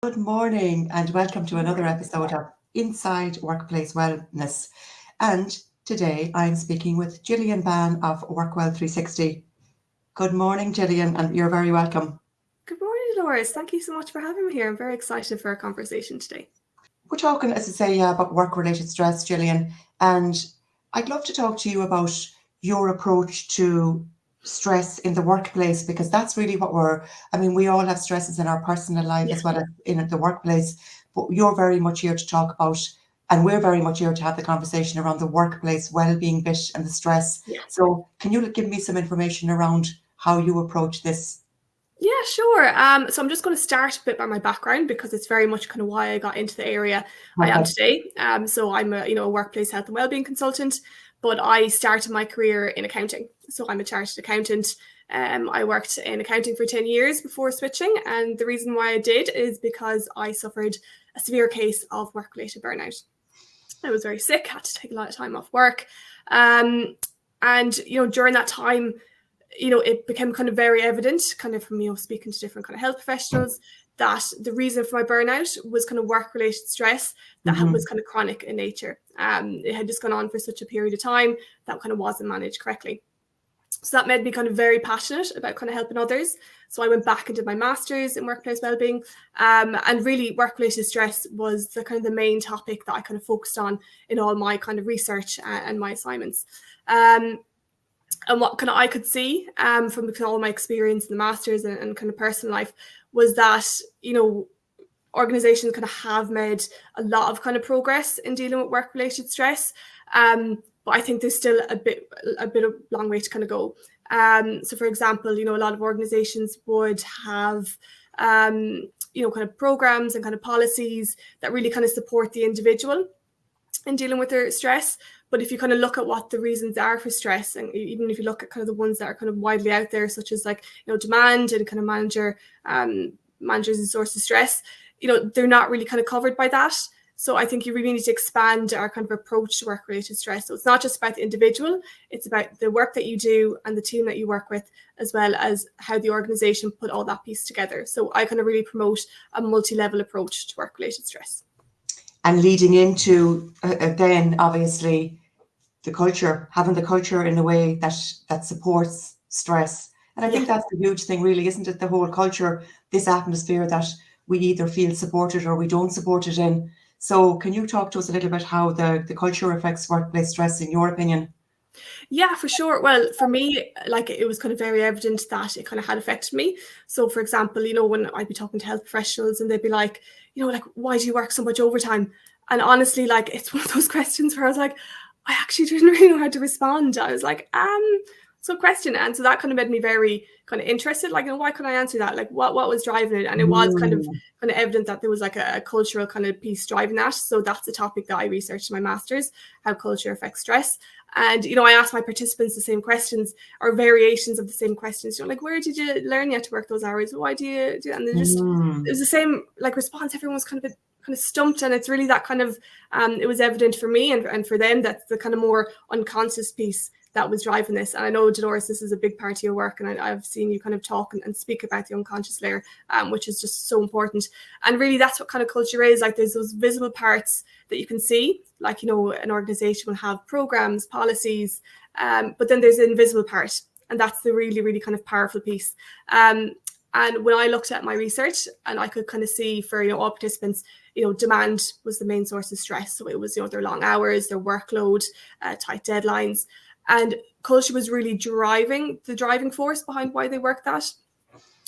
Good morning and welcome to another episode of Inside Workplace Wellness. And today I'm speaking with Gillian Bane of Workwell 360. Good morning, Gillian, and you're very welcome. Good morning, Dolores. Thank you so much for having me here. I'm very excited for our conversation today. We're talking, as I say, about work-related stress, Gillian, and I'd love to talk to you about your approach to stress in the workplace, because that's really what we all have stresses in our personal life as well as in the workplace, but you're very much here to talk about, and we're very much here to have the conversation around the workplace well-being bit and the stress. So can you give me some information around how you approach this? Yeah, sure. So I'm just going to start a bit by my background, because it's very much kind of why I got into the area I am today. So I'm a workplace health and wellbeing consultant, but I started my career in accounting. So I'm a chartered accountant. I worked in accounting for 10 years before switching. And the reason why I did is because I suffered a severe case of work-related burnout. I was very sick, had to take a lot of time off work. And during that time, it became kind of very evident, kind of from, speaking to different kind of health professionals, that the reason for my burnout was kind of work-related stress that was kind of chronic in nature. It had just gone on for such a period of time that kind of wasn't managed correctly. So that made me kind of very passionate about kind of helping others. So I went back and did my master's in workplace wellbeing, and really work-related stress was the kind of the main topic that I kind of focused on in all my kind of research and my assignments. And what kind of I could see from all my experience in the master's and kind of personal life was that, organizations kind of have made a lot of kind of progress in dealing with work-related stress. But I think there's still a bit of long way to kind of go. So for example, a lot of organizations would have, kind of programs and kind of policies that really kind of support the individual in dealing with their stress. But if you kind of look at what the reasons are for stress, and even if you look at kind of the ones that are kind of widely out there, such as demand and kind of managers and source of stress, they're not really kind of covered by that. So I think you really need to expand our kind of approach to work-related stress. So it's not just about the individual, it's about the work that you do and the team that you work with, as well as how the organization put all that piece together. So I kind of really promote a multi-level approach to work-related stress. And leading into, then, obviously, the culture, having the culture in a way that supports stress. And I think that's the huge thing, really, isn't it? The whole culture, this atmosphere that we either feel supported or we don't support it in. So can you talk to us a little bit how the culture affects workplace stress, in your opinion? Yeah, for sure. Well, for me, it was kind of very evident that it kind of had affected me. So, for example, when I'd be talking to health professionals and they'd be like, why do you work so much overtime? And honestly, it's one of those questions where I was like, I actually didn't really know how to respond. I was like, so question. And so that kind of made me very kind of interested, why couldn't I answer that? What was driving it? And it was kind of evident that there was a cultural kind of piece driving that. So that's the topic that I researched in my master's, how culture affects stress. And, I asked my participants the same questions, or variations of the same questions, where did you learn yet to work those hours? Why do you do? And it was the same response. Everyone was kind of stumped. And it's really that kind of, it was evident for me and for them that the kind of more unconscious piece that was driving this. And I know, Dolores, this is a big part of your work, and I've seen you kind of talk and speak about the unconscious layer, which is just so important. And really, that's what kind of culture is. There's those visible parts that you can see, an organization will have programs, policies, but then there's the invisible part, and that's the really, really kind of powerful piece. And when I looked at my research, and I could kind of see for all participants, demand was the main source of stress. So it was their long hours, their workload, tight deadlines. And culture was really the driving force behind why they worked that.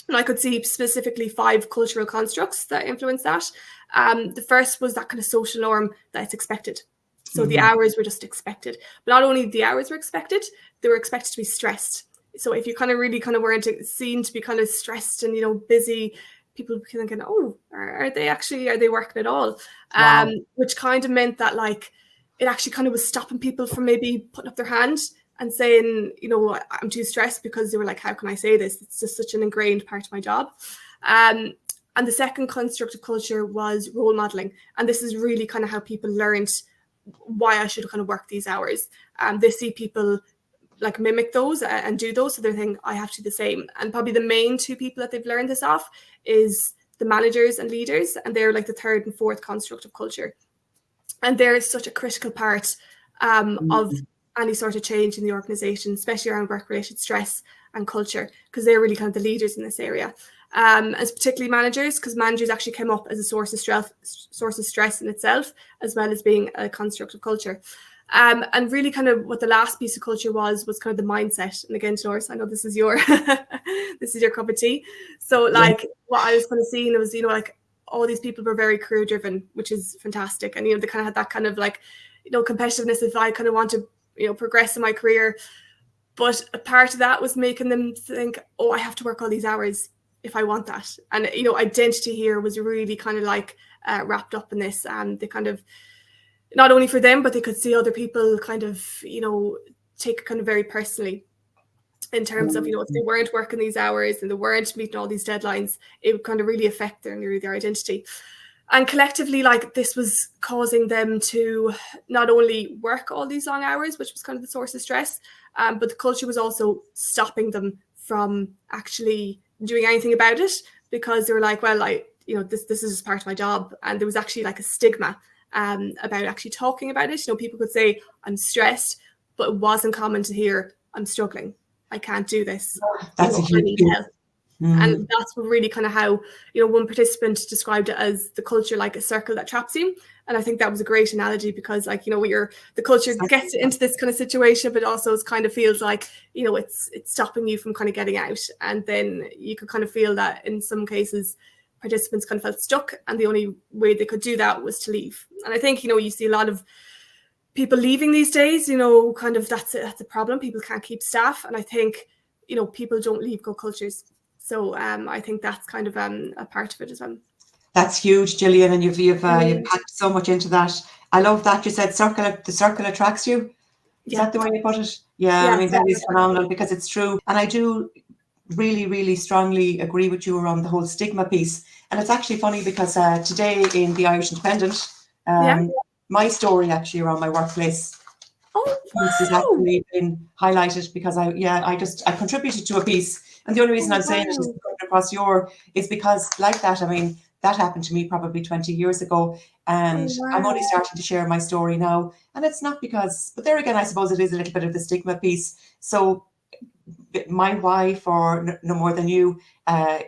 And I could see specifically 5 cultural constructs that influenced that. The first was that kind of social norm that it's expected. So the hours were just expected. But not only the hours were expected, they were expected to be stressed. So if you kind of really kind of weren't seen to be kind of stressed and, busy, people would be thinking, oh, are they working at all? Wow. Which kind of meant that it actually kind of was stopping people from maybe putting up their hand and saying, I'm too stressed, because they were like, how can I say this? It's just such an ingrained part of my job. And the second construct of culture was role modeling. And this is really kind of how people learned why I should kind of work these hours. They see people mimic those and do those. So they're thinking, I have to do the same. And probably the main 2 people that they've learned this off is the managers and leaders, and they're like the third and fourth construct of culture. And they're such a critical part of any sort of change in the organization, especially around work-related stress and culture, because they're really kind of the leaders in this area. As particularly managers, because managers actually came up as a source of stress in itself, as well as being a construct of culture. And really kind of what the last piece of culture was kind of the mindset. And again, Doris, I know this is your this is your cup of tea. So like what I was kind of seeing was, you know, like all these people were very career driven, which is fantastic. And, you know, they kind of had that kind of like, you know, competitiveness if I kind of want to, you know, progress in my career. But a part of that was making them think, oh, I have to work all these hours if I want that. And, you know, identity here was really kind of like wrapped up in this. And they kind of, not only for them, but they could see other people kind of, you know, take it kind of very personally in terms of, you know, if they weren't working these hours and they weren't meeting all these deadlines, it would kind of really affect their identity. And collectively, like this was causing them to not only work all these long hours, which was kind of the source of stress, but the culture was also stopping them from actually doing anything about it, because they were like, well, you know, this is just part of my job. And there was actually like a stigma about actually talking about it. You know, people could say I'm stressed, but it wasn't common to hear I'm struggling, I can't do this, That's you know, I need help. And that's really kind of how, you know, one participant described it as the culture like a circle that traps you. And I think that was a great analogy, because like, you know, the culture gets into this kind of situation, but also it kind of feels like, you know, it's stopping you from kind of getting out. And then you could kind of feel that in some cases participants kind of felt stuck, and the only way they could do that was to leave. And I think, you know, you see a lot of people leaving these days, you know, kind of that's a problem. People can't keep staff. And I think, you know, people don't leave good cultures. So I think that's kind of a part of it as well. That's huge, Gillian, and you've packed so much into that. I love that you said the circle attracts you. Is that the way you put it? Yeah, I mean, that is phenomenal, because it's true. And I do really, really strongly agree with you around the whole stigma piece. And it's actually funny because today in the Irish Independent, my story actually around my workplace piece has actually been highlighted, because I contributed to a piece. And the only reason I'm saying it is across is because like that, I mean, that happened to me probably 20 years ago. And I'm only starting to share my story now. And it's not because, but there again, I suppose it is a little bit of the stigma piece. So my why for No More Than You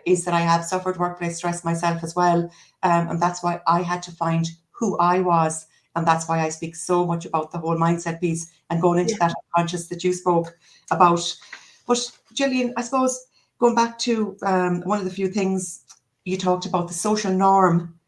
is that I have suffered workplace stress myself as well. And that's why I had to find who I was. And that's why I speak so much about the whole mindset piece and going into that unconscious that you spoke about. But Gillian, I suppose going back to one of the few things you talked about, the social norm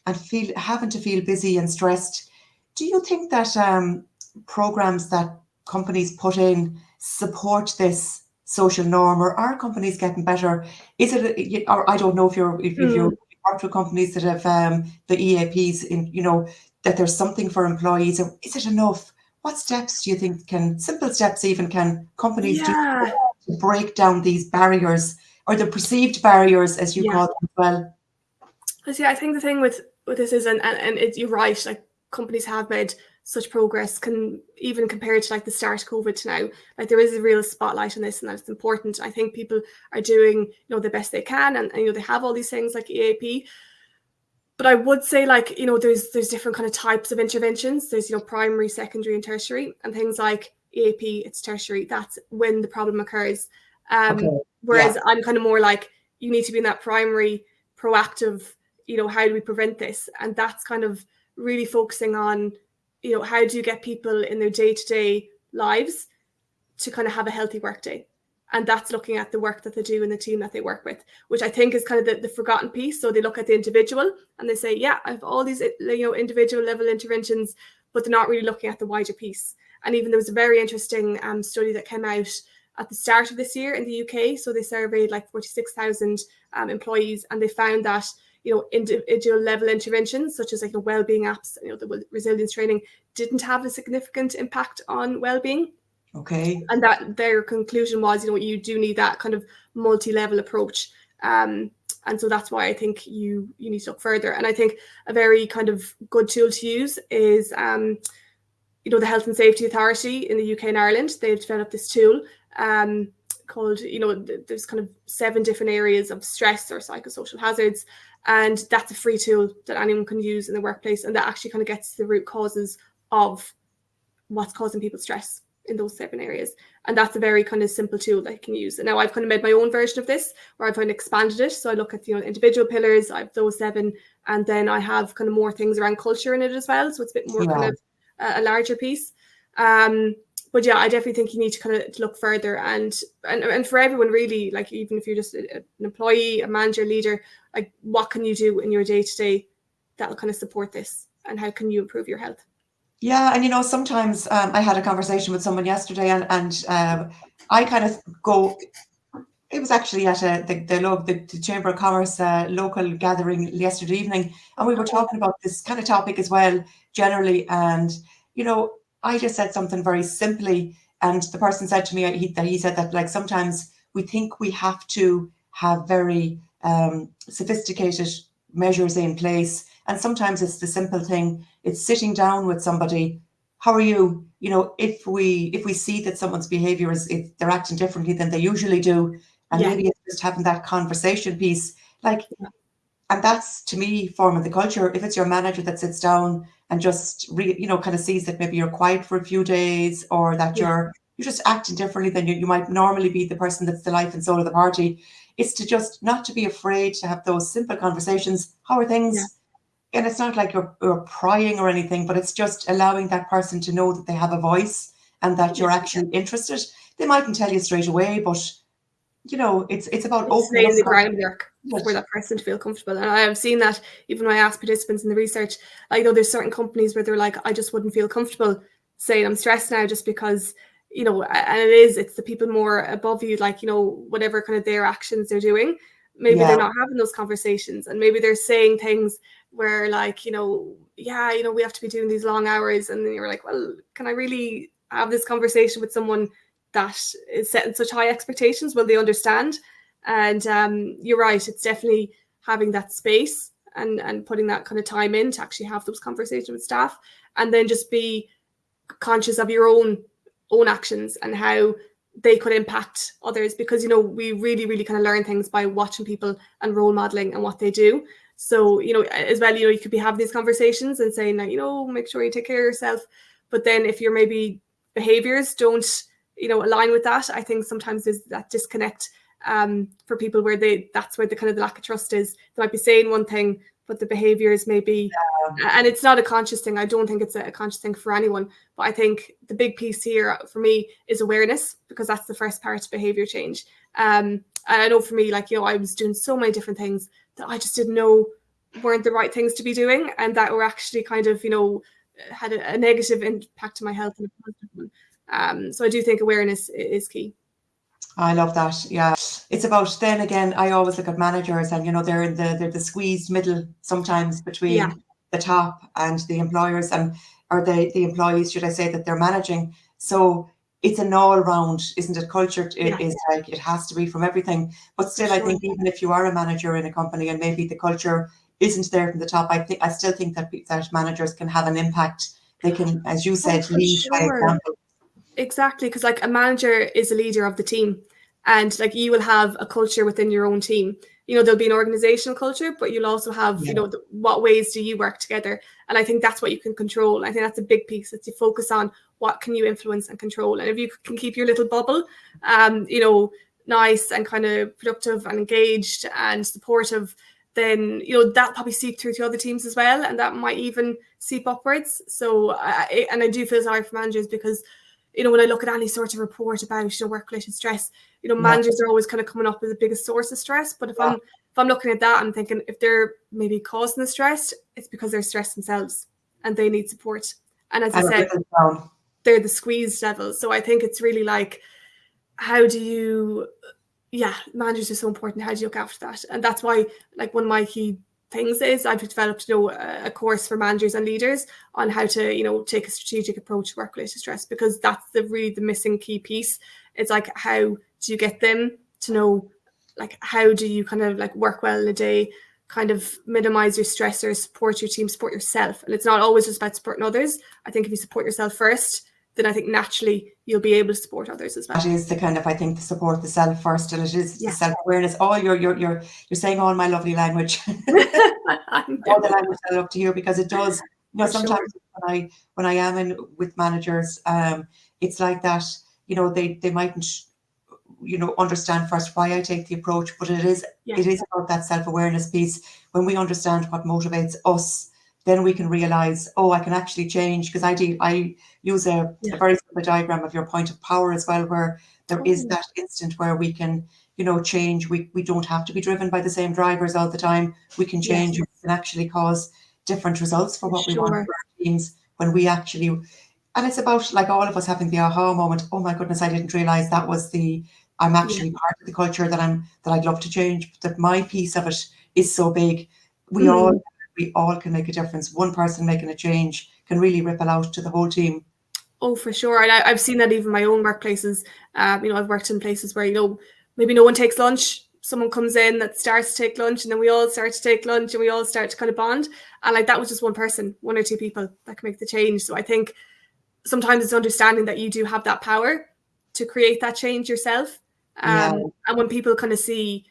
and having to feel busy and stressed. Do you think that programs that companies put in support this social norm, or are companies getting better? Is it, or I don't know if you're worked with companies that have the EAPs in, you know, that there's something for employees, or is it enough? What steps do you think simple steps even, can companies do to break down these barriers, or the perceived barriers, as you call them as well? See, I think the thing with this is, and you're right, like companies have made such progress, can even compared to like the start of COVID to now, like there is a real spotlight on this, and that's important. I think people are doing, you know, the best they can, and you know, they have all these things like EAP. But I would say, like, you know, there's different kind of types of interventions. There's, you know, primary, secondary, and tertiary, and things like EAP, it's tertiary. That's when the problem occurs. Whereas I'm kind of more like, you need to be in that primary, proactive, you know, how do we prevent this? And that's kind of really focusing on, you know, how do you get people in their day-to-day lives to kind of have a healthy work day? And that's looking at the work that they do in the team that they work with, which I think is kind of the forgotten piece. So they look at the individual and they say, yeah, I have all these, you know, individual level interventions, but they're not really looking at the wider piece. And even there was a very interesting study that came out at the start of this year in the UK. So they surveyed like 46,000 employees, and they found that, you know, individual level interventions such as like the wellbeing apps, you know, the resilience training didn't have a significant impact on wellbeing. Okay. And that their conclusion was, you know, you do need that kind of multi-level approach. And so that's why I think you need to look further. And I think a very kind of good tool to use is, you know, the Health and Safety Authority in the UK and Ireland. They've developed this tool called, you know, there's kind of 7 different areas of stress or psychosocial hazards. And that's a free tool that anyone can use in the workplace. And that actually kind of gets to the root causes of what's causing people stress in those 7 areas. And that's a very kind of simple tool that you can use. And now I've kind of made my own version of this where I've kind of expanded it. So I look at, individual pillars, I have those 7, and then I have kind of more things around culture in it as well. So it's a bit more kind of a larger piece. But yeah, I definitely think you need to kind of look further and for everyone really, like even if you're just an employee, a manager, leader, like what can you do in your day-to-day that'll kind of support this, and how can you improve your health? Yeah, and sometimes I had a conversation with someone yesterday, and I kind of go. It was actually at the Chamber of Commerce local gathering yesterday evening, and we were talking about this kind of topic as well generally. And I just said something very simply, and the person said to me he said that like sometimes we think we have to have very sophisticated measures in place, and sometimes it's the simple thing. It's sitting down with somebody. How are you? If we see that someone's behavior if they're acting differently than they usually do, and maybe it's just having that conversation piece, and that's to me forming the culture. If it's your manager that sits down and just kind of sees that maybe you're quiet for a few days, or that you're just acting differently than you might normally be, the person that's the life and soul of the party, it's to just not to be afraid to have those simple conversations. How are things? Yeah. And it's not like you're prying or anything, but it's just allowing that person to know that they have a voice and that you're actually interested. They mightn't tell you straight away, but it's about opening up the groundwork for that person to feel comfortable. And I have seen that even when I ask participants in the research, there's certain companies where they're like, I just wouldn't feel comfortable saying I'm stressed now, just because, and it's the people more above you, whatever kind of their actions they're doing, maybe they're not having those conversations, and maybe they're saying things where we have to be doing these long hours, and then you're like, well, can I really have this conversation with someone that is setting such high expectations? Will they understand? And you're right, it's definitely having that space and putting that kind of time in to actually have those conversations with staff, and then just be conscious of your own actions and how they could impact others, because we really, really kind of learn things by watching people and role modeling and what they do. So as well, you could be having these conversations and saying that, make sure you take care of yourself, but then if your maybe behaviors don't align with that, I think sometimes there's that disconnect for people where that's where the kind of the lack of trust is. They might be saying one thing, but the behaviors may be, and it's not a conscious thing. I don't think it's a conscious thing for anyone, but I think the big piece here for me is awareness, because that's the first part of behavior change. And I know for me, I was doing so many different things that I just didn't know weren't the right things to be doing, and that were actually kind of, had a negative impact to my health and a positive one. So I do think awareness is key. I love that. Yeah. It's about, then again, I always look at managers, and they're the squeezed middle sometimes between the top and the employers, or the employees, should I say, that they're managing. So it's an all round, isn't it? Culture is like, it has to be from everything. But still, I think even if you are a manager in a company and maybe the culture isn't there from the top, I still think that managers can have an impact. They can, as you said, lead by example. Exactly, because a manager is a leader of the team, and you will have a culture within your own team. There'll be an organizational culture, but you'll also have what ways do you work together, and I think that's what you can control. I think that's a big piece, that you focus on what can you influence and control. And if you can keep your little bubble nice and kind of productive and engaged and supportive, then that probably seep through to other teams as well, and that might even seep upwards. So and I do feel sorry for managers, because when I look at any sort of report about work-related stress, managers are always kind of coming up with the biggest source of stress. But if I'm looking at that, I'm thinking if they're maybe causing the stress, it's because they're stressed themselves and they need support. And as I said, they're the squeezed level. So I think it's really how do you, managers are so important. How do you look after that? And that's why, one of my key things is I've developed a course for managers and leaders on how to take a strategic approach to work-related stress, because that's the missing key piece. It's how do you get them to know how do you kind of work well in a day, kind of minimize your stressors, support your team, support yourself. And it's not always just about supporting others. I think if you support yourself first, then I think naturally you'll be able to support others as well. That is the kind of, I think, the support, the self first, and it is Yeah. the self-awareness. Oh, you're saying all my lovely language. All the language I love to hear, because it does, you know, sometimes when I am in with managers, it's like that, you know, they mightn't, you know, understand first why I take the approach, but it is about that self-awareness piece. When we understand what motivates us, then we can realize, oh, I can actually change. Because I use a very simple diagram of your point of power as well, where there is that instant where we can, you know, change. We don't have to be driven by the same drivers all the time. We can change. We can actually cause different results for what we want for our teams when we actually. And it's about, like, all of us having the aha moment. Oh my goodness, I didn't realize that was I'm actually part of the culture that I'd love to change. That my piece of it is so big. We all can make a difference. One person making a change can really ripple out to the whole team. Oh, for sure. And I've seen that even in my own workplaces. You know, I've worked in places where, you know, maybe no one takes lunch. Someone comes in that starts to take lunch, and then we all start to take lunch, and we all start to kind of bond. And like, that was just one person, one or two people that can make the change. So I think sometimes it's understanding that you do have that power to create that change yourself. And when people kind of see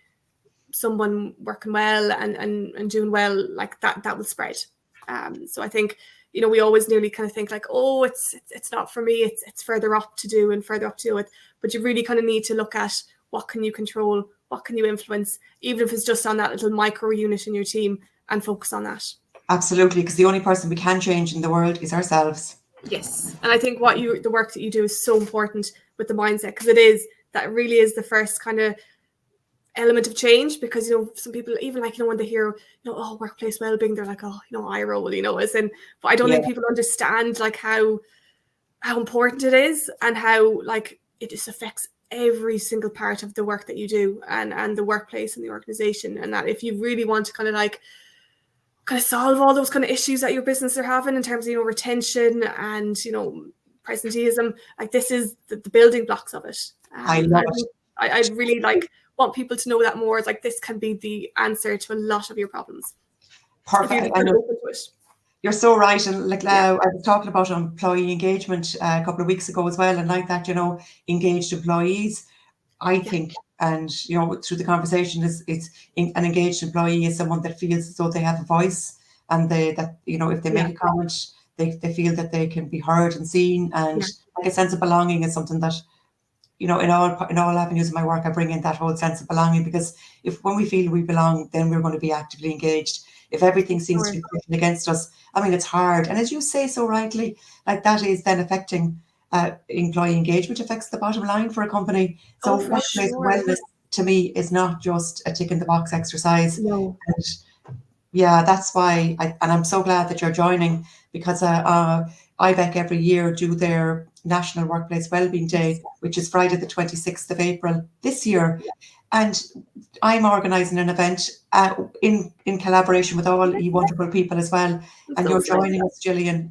someone working well and doing well, like that will spread. So I think, you know, we always nearly kind of think like, oh, it's not for me, it's further up to do and further up to do it. But you really kind of need to look at what can you control, what can you influence, even if it's just on that little micro unit in your team, and focus on that. Absolutely, because the only person we can change in the world is ourselves. Yes, and I think the work that you do is so important with the mindset, because that really is the first kind of element of change. Because, you know, some people, even like, you know, when they hear, you know, oh, workplace well-being, they're like, oh, you know, eye roll, you know, but I don't think people understand like how important it is, and how like it just affects every single part of the work that you do, and the workplace and the organization. And that if you really want to kind of solve all those kind of issues that your business are having in terms of, you know, retention and, you know, presenteeism, like, this is the building blocks of it. I love it. I'd really want people to know that more. Like, this can be the answer to a lot of your problems. Perfect. You're so right. And like, I was talking about employee engagement a couple of weeks ago as well, and like that, you know, engaged employees, I think, and, you know, through the conversation, it's an engaged employee is someone that feels as though they have a voice, and that, you know, if they make a comment, they feel that they can be heard and seen, and like a sense of belonging is something that, you know, in all avenues of my work, I bring in that whole sense of belonging, because when we feel we belong, then we're going to be actively engaged. If everything seems to be pushing against us, I mean, it's hard. And as you say so rightly, like, that is then affecting employee engagement, affects the bottom line for a company. So workplace wellness to me is not just a tick in the box exercise. No. And that's why I'm so glad that you're joining, because IBEC every year do their National Workplace Wellbeing Day, which is Friday the 26th of April this year. And I'm organising an event in collaboration with all you wonderful people as well. And you're joining us, Gillian,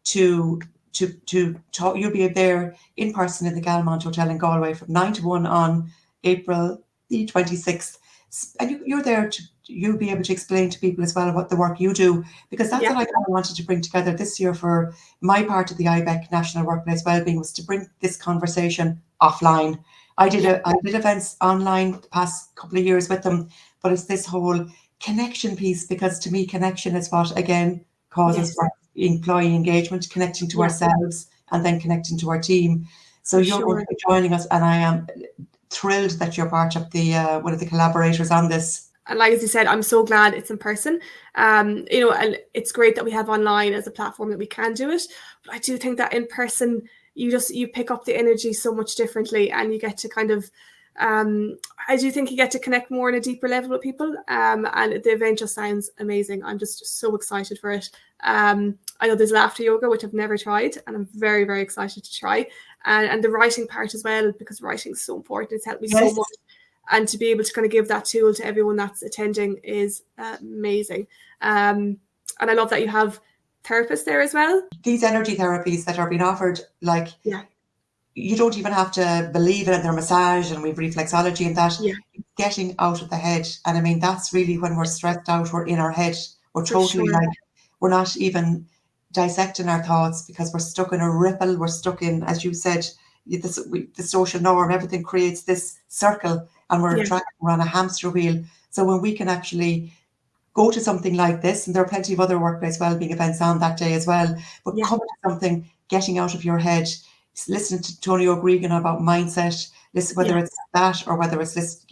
to talk. You'll be there in person in the Galmont Hotel in Galway from 9 to 1 on April the 26th. And you're there you'll be able to explain to people as well what the work you do, because that's what I kind of wanted to bring together this year for my part of the IBEC National Workplace Wellbeing, was to bring this conversation offline. I did events online the past couple of years with them, but it's this whole connection piece, because to me, connection is what, again, causes employee engagement, connecting to ourselves and then connecting to our team. So you're going to be joining us, and I am thrilled that you're part of the one of the collaborators on this. And like, as you said, I'm so glad it's in person. You know, and it's great that we have online as a platform that we can do it. But I do think that in person, you pick up the energy so much differently, and you get to kind of, I do think you get to connect more on a deeper level with people. And the event just sounds amazing. I'm just so excited for it. I know there's laughter yoga, which I've never tried, and I'm very, very excited to try. And the writing part as well, because writing is so important. It's helped me so much. And to be able to kind of give that tool to everyone that's attending is amazing. And I love that you have therapists there as well. These energy therapies that are being offered, like, you don't even have to believe in it. They're massage, and we've reflexology and that. Getting out of the head. And I mean, that's really when we're stressed out, we're in our head. We're totally like, we're not even dissecting our thoughts because we're stuck in a ripple. We're stuck in, as you said, the social norm. Everything creates this circle, and we're on a hamster wheel. So when we can actually go to something like this, and there are plenty of other workplace wellbeing events on that day as well, but come to something, getting out of your head, listening to Tony O'Gregan about mindset, listen, whether it's that or whether it's this,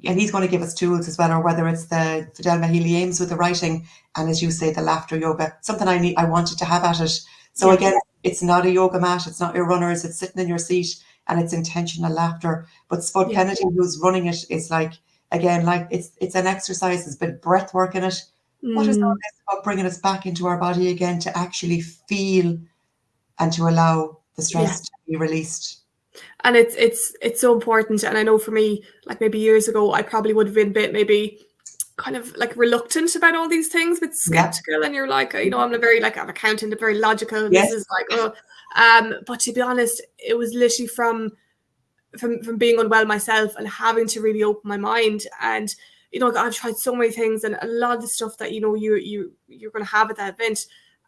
and he's going to give us tools as well, or whether it's the Fidel Mahili Ames with the writing, and as you say, the laughter yoga, something I wanted to have at it. So again, it's not a yoga mat, it's not your runners, it's sitting in your seat, and it's intentional laughter. But Spud Kennedy, who's running it, is like, again, like it's an exercise, there's a bit of breath work in it. What is all this about bringing us back into our body again to actually feel and to allow the stress to be released? And it's so important. And I know for me, like maybe years ago, I probably would have been a bit maybe kind of like reluctant about all these things, but skeptical. And you're like, I'm a very I'm accountant, very logical. This is like, but to be honest, it was literally from being unwell myself and having to really open my mind. And I've tried so many things, and a lot of the stuff that you're going to have at that event,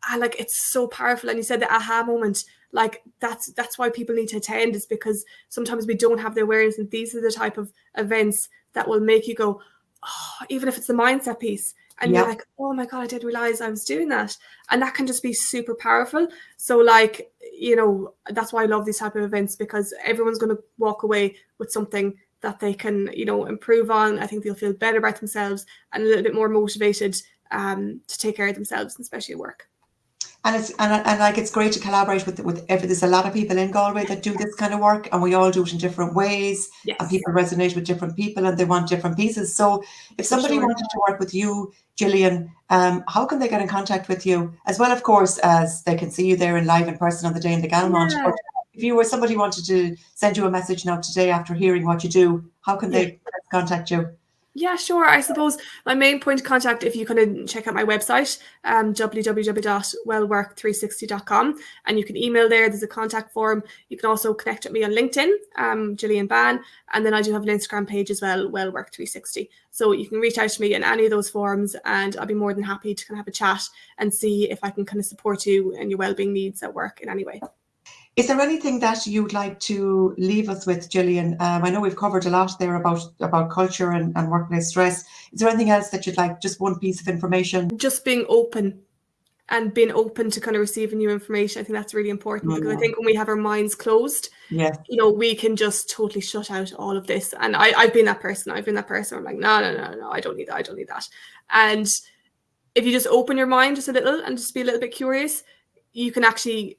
and like it's so powerful. And you said the aha moment, like that's why people need to attend, is because sometimes we don't have the awareness, and these are the type of events that will make you go, oh, even if it's the mindset piece, and you're like, oh my God, I didn't realize I was doing that. And that can just be super powerful. So like, that's why I love these type of events, because everyone's going to walk away with something that they can, improve on. I think they'll feel better about themselves and a little bit more motivated to take care of themselves, especially at work. And it's great to collaborate with there's a lot of people in Galway that do this kind of work, and we all do it in different ways. And people resonate with different people, and they want different pieces. So if somebody wanted to work with you, Gillian, how can they get in contact with you? As well, of course, as they can see you there in live in person on the day in the Galmont. But if somebody wanted to send you a message now today after hearing what you do, how can they contact you? Yeah, sure. I suppose my main point of contact, if you can check out my website, www.wellwork360.com, and you can email there. There's a contact form. You can also connect with me on LinkedIn, Gillian Bane, and then I do have an Instagram page as well, Wellwork360. So you can reach out to me in any of those forums, and I'll be more than happy to kind of have a chat and see if I can kind of support you and your wellbeing needs at work in any way. Is there anything that you'd like to leave us with, Gillian? I know we've covered a lot there about culture and workplace stress. Is there anything else that you'd like, just one piece of information? Just being open and being open to kind of receiving new information. I think that's really important, because I think when we have our minds closed, we can just totally shut out all of this. And I've been that person. I'm like, no, I don't need that. And if you just open your mind just a little and just be a little bit curious, you can actually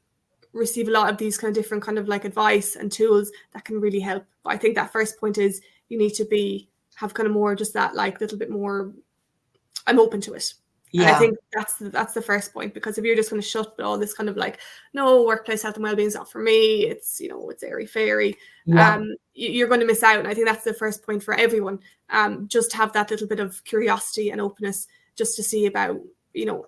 receive a lot of these kind of different kind of like advice and tools that can really help. But I think that first point is you need to have kind of more just that like little bit more, I'm open to it. And I think that's the first point, because if you're just going to shut all this kind of like, no, workplace health and wellbeing is not for me, it's it's airy fairy, you're going to miss out. And I think that's the first point for everyone. Just have that little bit of curiosity and openness just to see about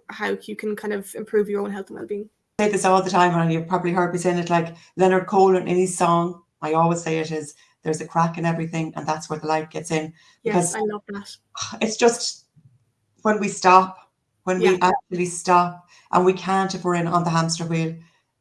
how you can kind of improve your own health and wellbeing. I say this all the time, and you've probably heard me saying it, like Leonard Cohen in his song, I always say it is, there's a crack in everything, and that's where the light gets in. Yes, I love that. It's just when we actually stop, and we can't, if we're on the hamster wheel,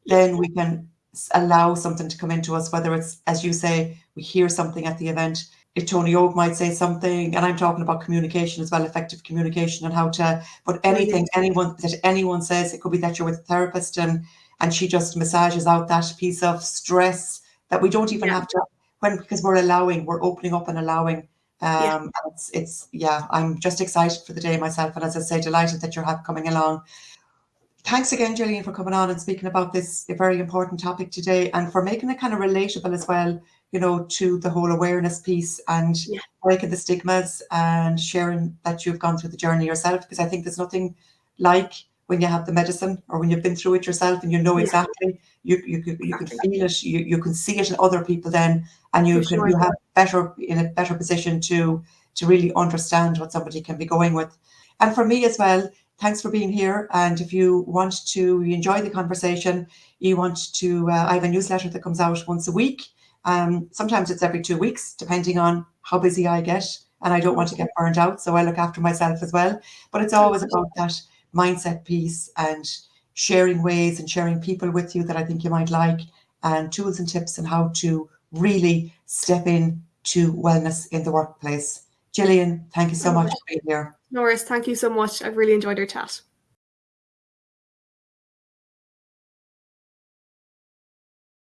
then we can allow something to come into us, whether it's, as you say, we hear something at the event. If Tony Oak might say something, and I'm talking about communication as well, effective communication, and how to, but anything, anyone says, it could be that you're with a therapist and she just massages out that piece of stress that we don't even have to, because we're opening up and allowing. I'm just excited for the day myself. And as I say, delighted that you're coming along. Thanks again, Gillian, for coming on and speaking about this very important topic today, and for making it kind of relatable as well, to the whole awareness piece, and breaking the stigmas and sharing that you've gone through the journey yourself, because I think there's nothing like when you have the medicine or when you've been through it yourself and exactly, you can feel it, you can see it in other people then, and you have in a better position to really understand what somebody can be going with. And for me as well, thanks for being here. And if you want to enjoy the conversation, you want to, I have a newsletter that comes out once a week. Sometimes it's every 2 weeks, depending on how busy I get, and I don't want to get burned out, so I look after myself as well. But it's always about that mindset piece, and sharing ways and sharing people with you that I think you might like, and tools and tips on how to really step in to wellness in the workplace. Gillian, thank you so much for being here. Norris, thank you so much. I've really enjoyed our chat.